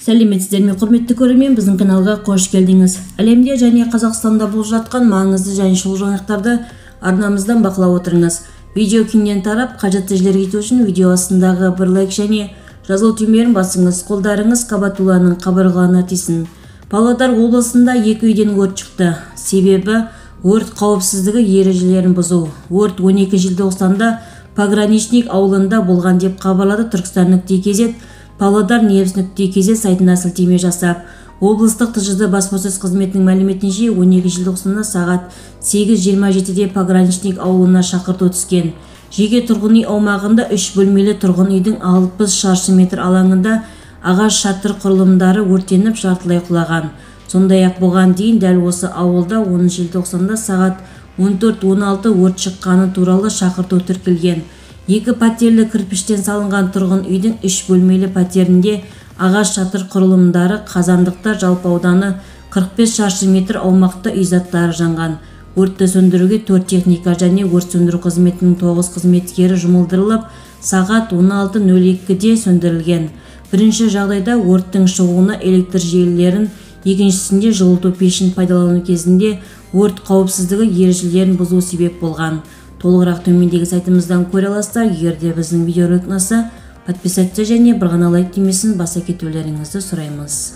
Сәлеметсіздер ме, құрметті көрермен, біздің каналға қош келдіңіз. Әлемде және Қазақстанда болып жатқан маңызды және шұғыл жаңалықтарды арнамыздан бақылап отырыңыз. Видео кеңінен тарап, қажетті жерлерге жету үшін видео астындағы бір лайк және жазылу түймелерін басыңыз. Қолдарыңыз қабатуланың қабырғаларына тисін. Павлодар облысында 2 үйден өрт шықты. Себебі өрт қауіпсіздігі ережелерін бұзу. Өрт 12 желтоқсанда Пограничник ауылында болған деп хабарлады Түркістан.кз. Павлодар Невс.кз сайтына сілтеме жасап. Облыстық ТЖД баспасөз қызметінің мәліметінше 12 желтоқсанда сағат 8:27-де Пограничник ауылына шақырту түскен. Жеке тұрғын үй аумағында 3 бөлмелі тұрғын үйдің 60 шаршы метр алаңында ағаш шатыр құрылымдары өртеніп жартылай құлаған. Сондай-ақ бұған дейін дәл осы ауылда 10 желтоқсанда сағат 14:16 өрт шыққаны туралы шақырту тіркелген. 2 пәтерлі кірпіштен салынған тұрғын үйдің 3 бөлмелі пәтерінде ағаш шатыр құрылымдары, қазандықтар, жалпы ауданы 45 шаршы метр аумақта үй заттары жанған. Өртті сөндіруге 4 техника және өрт сөндіру қызметінің 9 қызметкері жұмылдырылып, сағат 16:02-де сөндірілген. Бірінші жағдайда өрттің шығуына электр желілерін, екіншісінде жылыту пешін пайдалану кезінде өрт қауіпсіздігі ережелерін бұзу себеп болған. Толығырақ төмендегі сайтымыздан көре аласыздар. Егер де біздің видео ұнаса, подписаться және бір ғана лайк түймесін баса кетулеріңізді сұраймыз.